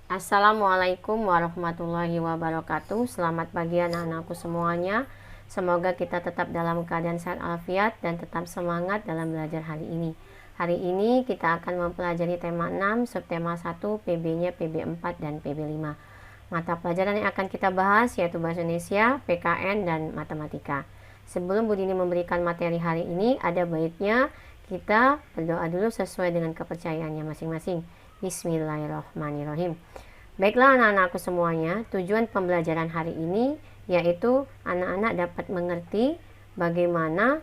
Assalamualaikum warahmatullahi wabarakatuh. Selamat pagi anak-anakku semuanya. Semoga kita tetap dalam keadaan sehat walafiat dan tetap semangat dalam belajar hari ini. Hari ini kita akan mempelajari tema 6, subtema 1, PB-nya PB4 dan PB5. Mata pelajaran yang akan kita bahas yaitu Bahasa Indonesia, PKN, dan Matematika. Sebelum Bu Dini memberikan materi hari ini, ada baiknya kita berdoa dulu sesuai dengan kepercayaannya masing-masing. Bismillahirrahmanirrahim. Baiklah anak-anakku semuanya, tujuan pembelajaran hari ini yaitu anak-anak dapat mengerti bagaimana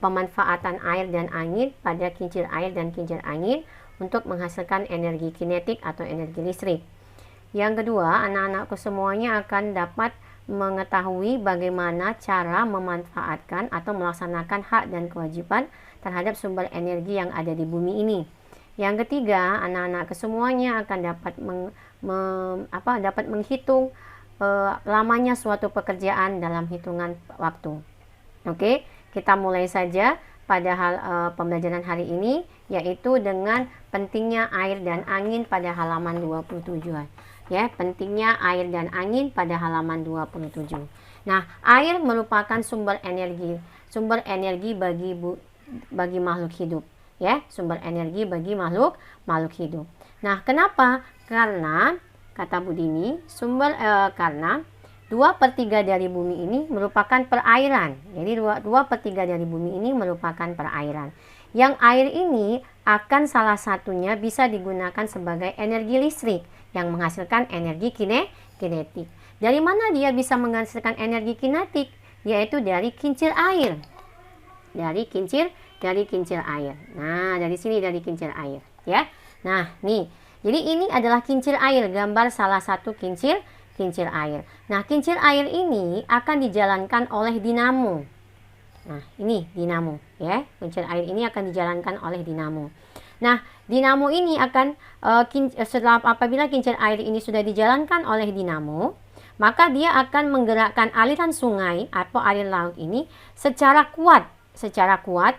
pemanfaatan air dan angin pada kincir air dan kincir angin untuk menghasilkan energi kinetik atau energi listrik. Yang kedua, anak-anakku semuanya akan dapat mengetahui bagaimana cara memanfaatkan atau melaksanakan hak dan kewajiban terhadap sumber energi yang ada di bumi ini. Yang ketiga, anak-anak kesemuanya akan dapat menghitung lamanya suatu pekerjaan dalam hitungan waktu. Oke, kita mulai saja pada pembelajaran hari ini, yaitu dengan pentingnya air dan angin pada halaman 27. Ya, pentingnya air dan angin pada halaman 27. Nah, air merupakan sumber energi bagi makhluk hidup, ya, sumber energi bagi makhluk hidup. Nah, kenapa? Karena kata Bu Dini, karena 2/3 dari bumi ini merupakan perairan. Jadi 2/3 dari bumi ini merupakan perairan. Yang air ini akan salah satunya bisa digunakan sebagai energi listrik yang menghasilkan energi kinetik. Dari mana dia bisa menghasilkan energi kinetik? Yaitu dari kincir air. Dari kincir air. Nah, dari sini dari kincir air, ya. Nah, nih. Jadi ini adalah kincir air, gambar salah satu kincir air. Nah, kincir air ini akan dijalankan oleh dinamo. Nah, ini dinamo, ya. Kincir air ini akan dijalankan oleh dinamo. Nah, dinamo ini akan apabila kincir air ini sudah dijalankan oleh dinamo, maka dia akan menggerakkan aliran sungai atau aliran laut ini secara kuat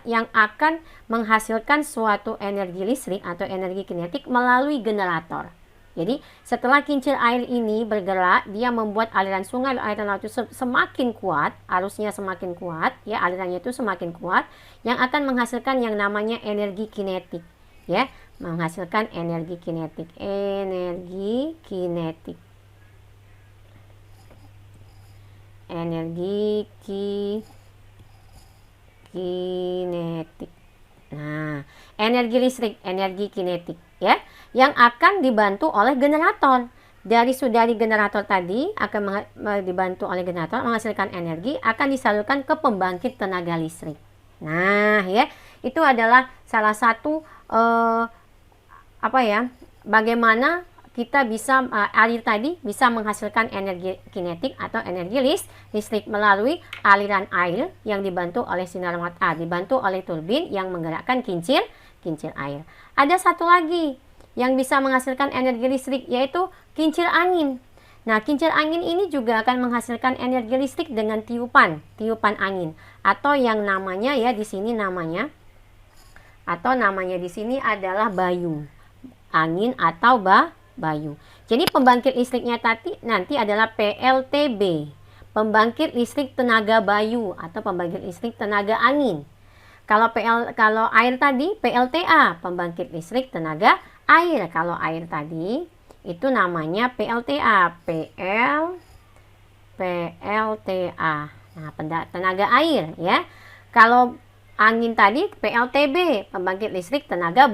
yang akan menghasilkan suatu energi listrik atau energi kinetik melalui generator. Jadi setelah kincir air ini bergerak, dia membuat aliran sungai, aliran laut itu semakin kuat, arusnya semakin kuat, ya, alirannya itu semakin kuat, yang akan menghasilkan yang namanya energi kinetik, ya, menghasilkan energi kinetik, energi kinetik. Nah, energi listrik, energi kinetik, ya, yang akan dibantu oleh generator. Dari generator tadi akan dibantu oleh generator menghasilkan energi, akan disalurkan ke pembangkit tenaga listrik. Nah, ya, itu adalah salah satu bagaimana kita bisa air tadi bisa menghasilkan energi kinetik atau energi listrik melalui aliran air yang dibantu oleh sinar matahari, dibantu oleh turbin yang menggerakkan kincir air. Ada satu lagi yang bisa menghasilkan energi listrik, yaitu kincir angin. Nah, kincir angin ini juga akan menghasilkan energi listrik dengan tiupan angin, atau yang namanya, ya, di sini namanya di sini adalah bayu. Angin atau bayu. Jadi pembangkit listriknya nanti adalah PLTB, pembangkit listrik tenaga bayu atau pembangkit listrik tenaga angin. Kalau air tadi PLTA, pembangkit listrik tenaga air. Kalau air tadi itu namanya PLTA, Nah, tenaga air, ya. Kalau angin tadi PLTB, pembangkit listrik tenaga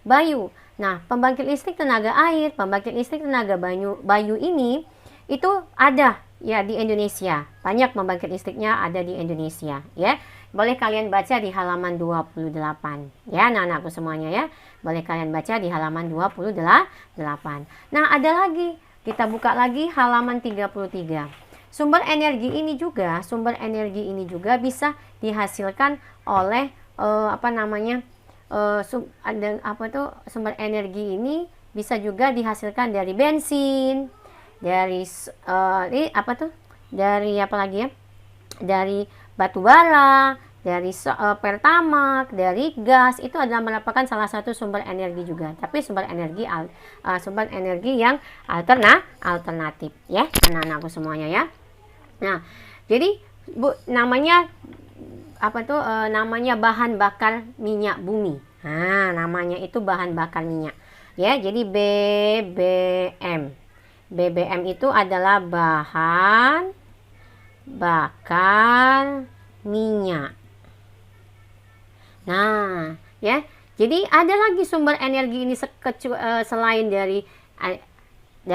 bayu. Nah, pembangkit listrik tenaga air, pembangkit listrik tenaga bayu ini itu ada, ya, di Indonesia. Banyak pembangkit listriknya ada di Indonesia, ya. Boleh kalian baca di halaman 28. Ya, anak-anakku semuanya, ya. Boleh kalian baca di halaman 28. Nah, ada lagi. Kita buka lagi halaman 33. Sumber energi ini juga bisa dihasilkan oleh sumber energi ini bisa juga dihasilkan dari bensin, dari dari batu bara, pertamax, dari gas, itu adalah merupakan salah satu sumber energi juga. Tapi sumber energi yang alternatif ya, anak-anakku semuanya ya. Nah, jadi Bu, namanya apa tuh? Namanya bahan bakar minyak bumi. Nah, namanya itu bahan bakar minyak. Ya, jadi BBM. BBM itu adalah bahan bakar minyak. Nah, ya. Jadi ada lagi sumber energi ini selain dari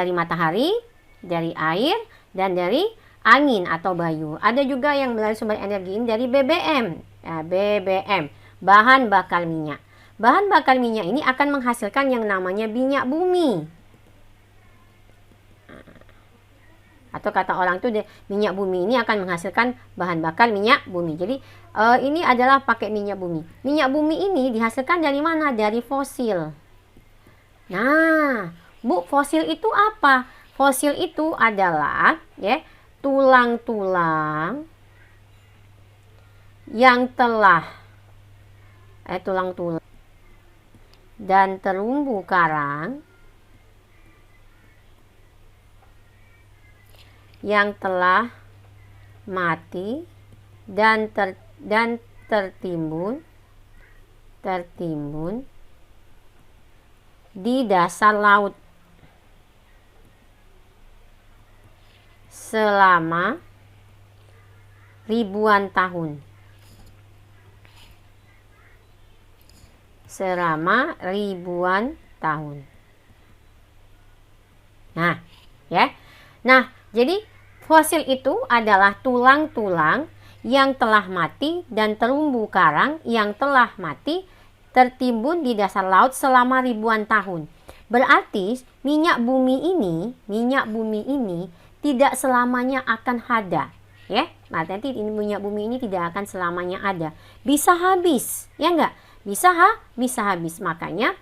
matahari, dari air, dan dari angin atau bayu. Ada juga yang melalui sumber energi ini dari BBM. Ya, BBM, bahan bakar minyak. Bahan bakar minyak ini akan menghasilkan yang namanya minyak bumi. Atau kata orang tuh minyak bumi ini akan menghasilkan bahan bakar minyak bumi. Jadi ini adalah pakai minyak bumi. Minyak bumi ini dihasilkan dari mana? Dari fosil. Nah, Bu, fosil itu apa? Fosil itu adalah ya tulang-tulang yang telah tulang-tulang dan terumbu karang yang telah mati dan tertimbun di dasar laut selama ribuan tahun. Nah, ya. Nah, jadi fosil itu adalah tulang-tulang yang telah mati dan terumbu karang yang telah mati tertimbun di dasar laut selama ribuan tahun. Berarti minyak bumi ini tidak selamanya akan ada, ya. Nanti minyak bumi ini tidak akan selamanya ada. Bisa habis, ya enggak? Bisa habis. Makanya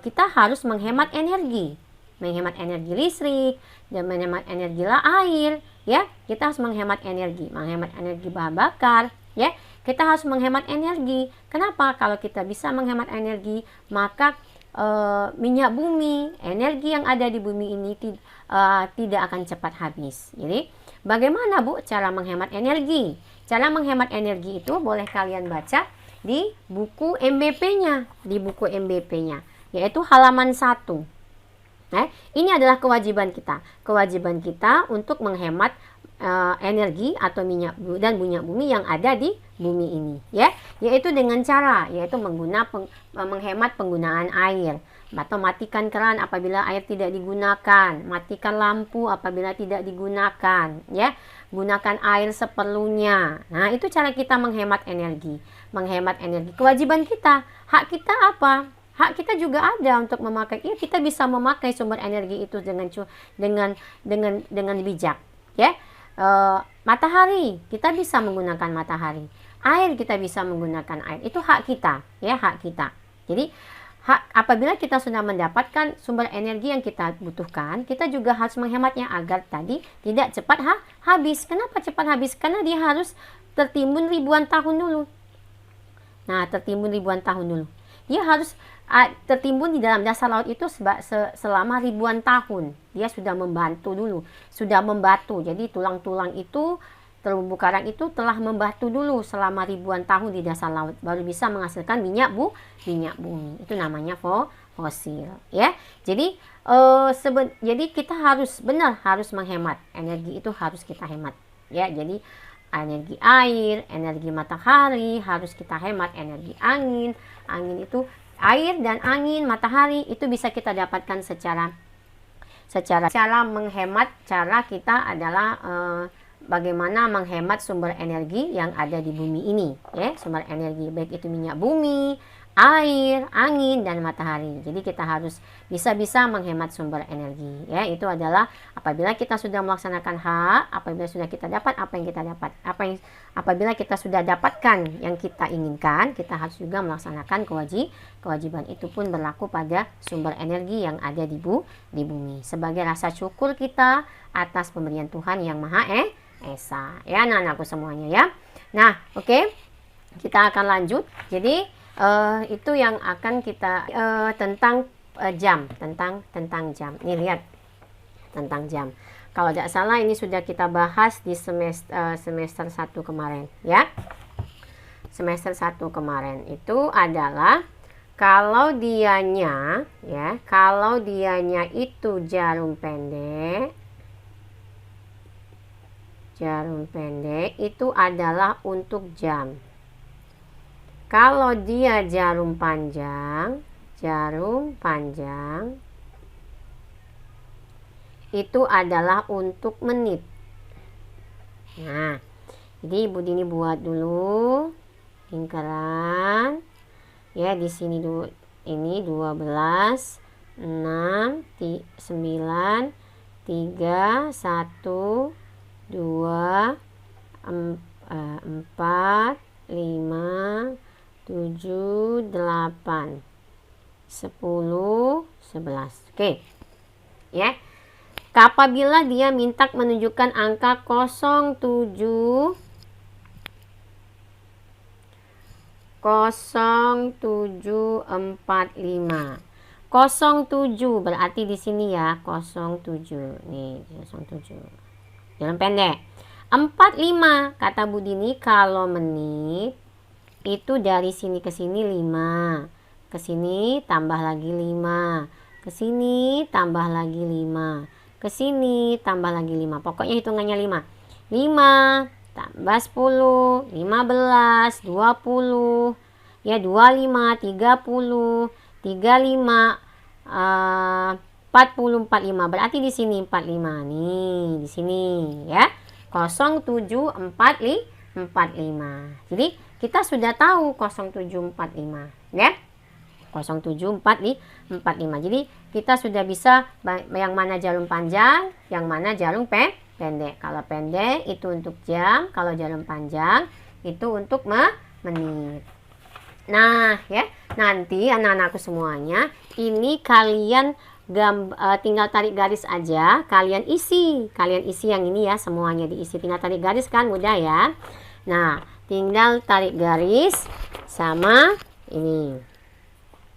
kita harus menghemat energi listrik dan menghemat energi air, ya. Kita harus menghemat energi bahan bakar, ya. Kita harus menghemat energi. Kenapa? Kalau kita bisa menghemat energi, maka minyak bumi, energi yang ada di bumi ini tidak akan cepat habis. Jadi, bagaimana Bu cara menghemat energi? Cara menghemat energi itu boleh kalian baca di buku MBP-nya, yaitu halaman 1. Ini adalah kewajiban kita untuk menghemat energi atau minyak bumi yang ada di bumi ini, ya, yaitu dengan cara menghemat penggunaan air, atau matikan keran apabila air tidak digunakan, matikan lampu apabila tidak digunakan, ya, gunakan air seperlunya. Nah, itu cara kita menghemat energi. Kewajiban kita, hak kita apa? Hak kita juga ada untuk memakai. Ya, kita bisa memakai sumber energi itu dengan bijak, ya. Matahari, kita bisa menggunakan matahari. Air, kita bisa menggunakan air. Itu hak kita, ya, hak kita. Jadi, apabila kita sudah mendapatkan sumber energi yang kita butuhkan, kita juga harus menghematnya agar tadi tidak cepat habis. Kenapa cepat habis? Karena dia harus tertimbun ribuan tahun dulu. Dia harus tertimbun di dalam dasar laut itu selama ribuan tahun. Dia sudah membatu. Jadi tulang-tulang itu, terumbu karang itu telah membatu dulu selama ribuan tahun di dasar laut, baru bisa menghasilkan minyak bumi. Itu namanya fosil, ya. Jadi jadi kita harus menghemat energi, itu harus kita hemat, ya. Jadi energi air, energi matahari harus kita hemat, energi angin itu air dan angin, matahari itu bisa kita dapatkan secara menghemat. Cara kita adalah bagaimana menghemat sumber energi yang ada di bumi ini, ya, sumber energi baik itu minyak bumi, air, angin, dan matahari. Jadi kita harus bisa menghemat sumber energi, ya. Itu adalah apabila kita sudah melaksanakan apabila sudah kita dapat apabila kita sudah dapatkan yang kita inginkan, kita harus juga melaksanakan kewajiban. Itu pun berlaku pada sumber energi yang ada di bumi, sebagai rasa syukur kita atas pemberian Tuhan yang Maha Esa, ya, anak-anakku semuanya, ya. Nah, oke. kita akan lanjut. Jadi itu yang akan kita tentang jam, tentang jam. Ini lihat tentang jam. Kalau tidak salah ini sudah kita bahas di semester 1 kemarin ya. Semester 1 kemarin itu adalah kalau dianya itu jarum pendek itu adalah untuk jam. Kalau dia jarum panjang itu adalah untuk menit. Nah, jadi Ibu Dini buat dulu lingkaran. Ya, di sini dulu ini 12, 6, 9, 3, 1, 2, 4, 5, 7, 8, 10, 11. Oke. Ya. Apabila dia minta menunjukkan angka 07 0745. 07 berarti di sini ya 07. Nih 07. Jarum pendek. 45 kata Bu Dini kalau menit itu dari sini ke sini 5. Ke sini tambah lagi 5. Ke sini tambah lagi 5. Ke sini tambah lagi 5. Pokoknya hitungannya 5. 5 tambah 10, 15, 20, ya 25, 30, 35, 40, 45. Berarti di sini 45 nih, di sini ya. 0745. Jadi kita sudah tahu 0745 ya. 0745. Jadi kita sudah bisa yang mana jarum panjang, yang mana jarum pendek. Kalau pendek itu untuk jam, kalau jarum panjang itu untuk menit. Nah, ya, nanti anak-anakku semuanya, ini kalian tinggal tarik garis aja, kalian isi yang ini ya, semuanya diisi, tinggal tarik garis kan, mudah ya. Nah, tinggal tarik garis sama ini.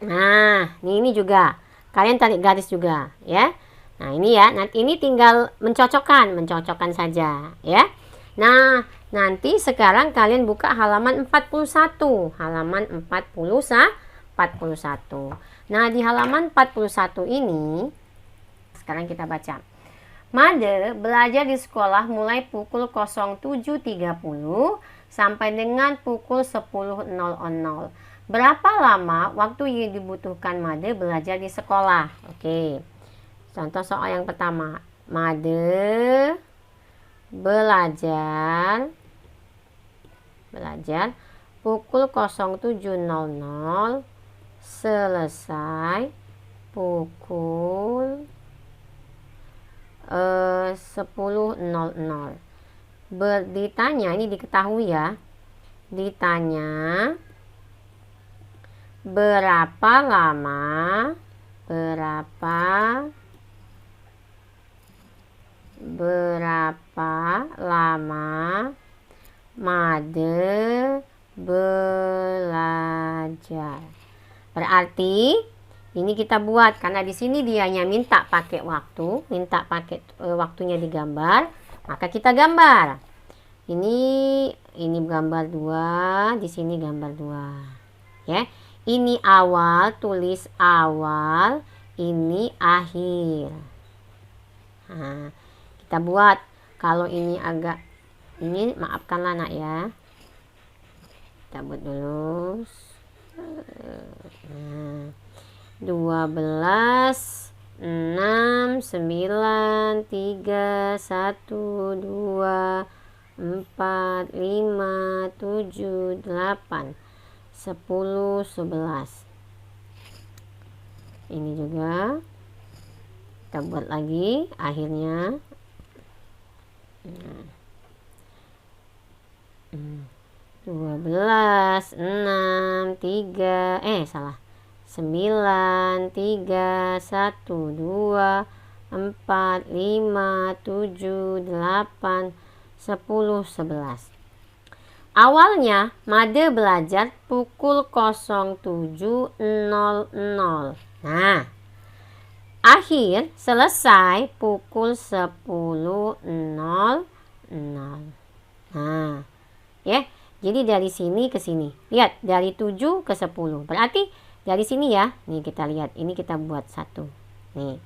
Nah, ini juga kalian tarik garis juga ya. Nah, ini ya, nanti ini tinggal mencocokkan saja ya. Nah, nanti sekarang kalian buka halaman 41. Nah, di halaman 41 ini sekarang kita baca. Made belajar di sekolah mulai pukul 07.30 sampai dengan pukul 10.00. Berapa lama waktu yang dibutuhkan Made belajar di sekolah? Oke. Contoh soal yang pertama. Made belajar pukul 07.00 selesai pukul 10.00. Ditanya, ini diketahui ya. Ditanya berapa lama Made belajar. Berarti ini kita buat karena di sini dianya minta pakai waktu, waktunya digambar, maka kita gambar. Ini gambar 2, di sini gambar 2. Ya. Ini awal, tulis awal, ini akhir. Nah, kita buat. Kalau ini agak, ini maafkanlah nak ya. Kita buat dulu. 12, 6, 9, 3, 1, 2, 4, 5, 7, 8, 10, 11. Ini juga kita buat lagi akhirnya. 12, 6, 3, 9, 3, 1, 2, 4, 5, 7, 8, 10, 11. Awalnya Made belajar pukul 07.00. Nah, akhir selesai pukul 10.00. Nah, ya. Jadi dari sini ke sini. Lihat, dari 7 ke 10. Berarti dari sini ya. Nih kita lihat, ini kita buat 1. Nih.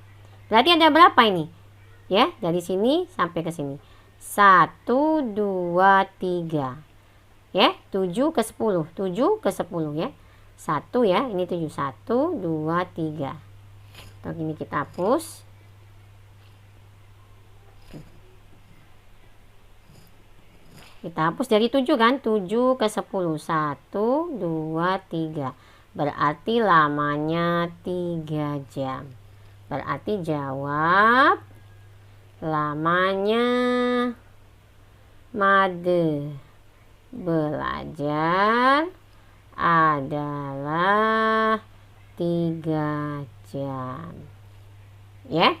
Berarti ada berapa ini? Ya, dari sini sampai ke sini. 1 2 3. Ya, 7 ke 10. 7 ke 10 ya. 1 ya, ini 7. 1 2 3. Untuk ini kita hapus. Kita hapus dari 7 kan? 7 ke 10. 1 2 3. Berarti lamanya 3 jam. Berarti jawab lamanya Made belajar adalah 3 jam. Ya.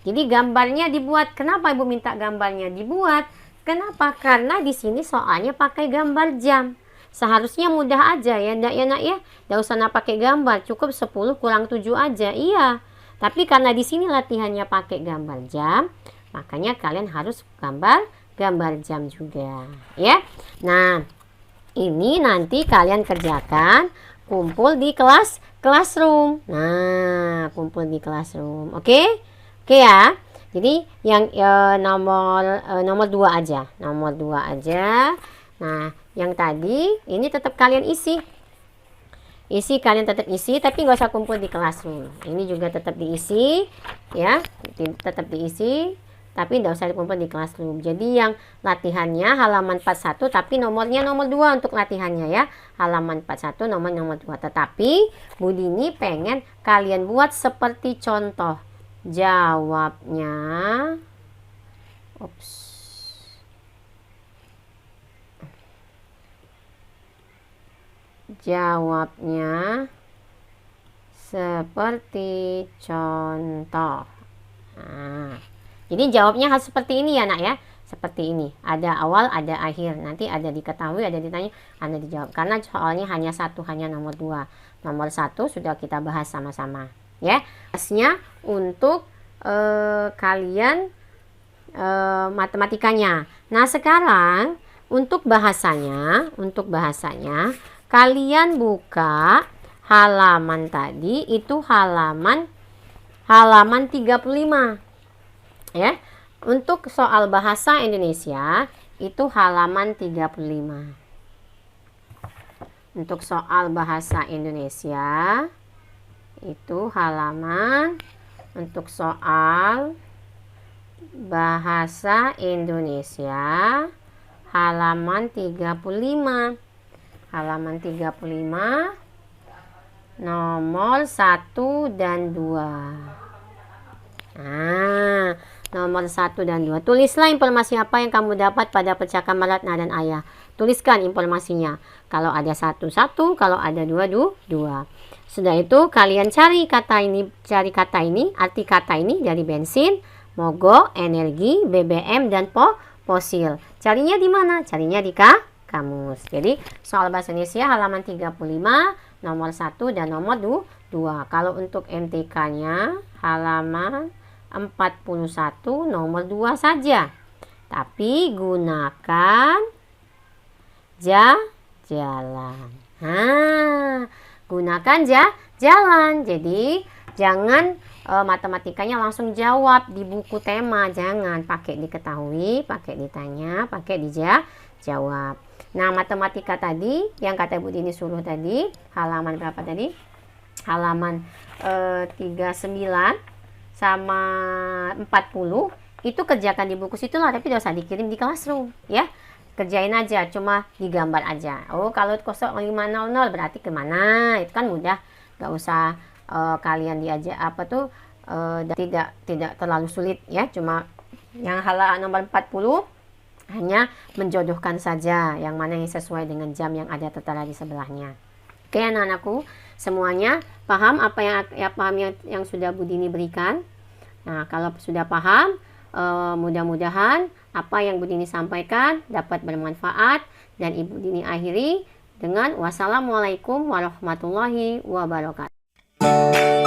Jadi gambarnya dibuat. Kenapa Ibu minta gambarnya dibuat? Kenapa? Karena di sini soalnya pakai gambar jam. Seharusnya mudah aja ya, Nak ya. Enggak usah pakai gambar, cukup 10 kurang 7 aja. Iya. Tapi karena di sini latihannya pakai gambar jam, makanya kalian harus gambar jam juga, ya. Nah, ini nanti kalian kerjakan kumpul di classroom. Nah, kumpul di classroom. Oke? Oke ya. Jadi yang nomor 2 aja. Nomor 2 aja. Nah, yang tadi ini tetap kalian isi. Kalian tetap isi, tapi nggak usah kumpul di classroom. Ini juga tetap diisi, ya. Tetap diisi. Tapi tidak usah dikumpul di classroom. Jadi yang latihannya halaman 41, tapi nomornya nomor 2 untuk latihannya ya. Halaman 41 nomor 2. Tetapi Bu Dini pengen kalian buat seperti contoh. Jawabnya seperti contoh. Nah, jadi jawabnya harus seperti ini ya Nak ya. Seperti ini. Ada awal, ada akhir. Nanti ada diketahui, ada ditanya, ada dijawab. Karena soalnya hanya satu, hanya nomor 2. Nomor 1 sudah kita bahas sama-sama. Ya. Bahasnya untuk kalian matematikanya. Nah sekarang untuk bahasanya, kalian buka halaman tadi, itu halaman 35. Ya, untuk soal bahasa Indonesia itu halaman 35. Untuk soal bahasa Indonesia itu halaman halaman 35. Halaman 35 nomor 1 dan 2. Nah, nomor 1 dan 2. Tulislah informasi apa yang kamu dapat pada percakapan Ratna dan Ayah. Tuliskan informasinya. Kalau ada 1, 1. Kalau ada 2, 2. Sudah itu kalian cari kata ini, arti kata ini dari bensin, mogok, energi, BBM, dan fosil. Carinya di mana? Carinya di kamus. Jadi soal bahasa Indonesia halaman 35, nomor 1 dan nomor 2. Kalau untuk MTK-nya halaman 41 nomor 2 saja. Tapi gunakan jalan. Nah, gunakan jalan. Jadi jangan matematikanya langsung jawab di buku tema. Jangan, pakai diketahui, pakai ditanya, pakai dijawab. Nah, matematika tadi yang kata Bu Dini suruh tadi, halaman berapa tadi? Halaman 39 sama 40 itu kerjakan di buku situ lah, tapi tidak usah dikirim di classroom ya. Kerjain aja, cuma digambar aja. Oh, kalau 0500 berarti kemana? Itu kan mudah, nggak usah kalian diajak tidak terlalu sulit ya. Cuma yang halaman nomor 40 hanya menjodohkan saja yang mana yang sesuai dengan jam yang ada tertera di sebelahnya. Oke anak-anakku, semuanya paham apa yang sudah Bu Dini berikan? Nah, kalau sudah paham, mudah-mudahan apa yang Bu Dini sampaikan dapat bermanfaat Dan Ibu Dini akhiri dengan wassalamualaikum warahmatullahi wabarakatuh.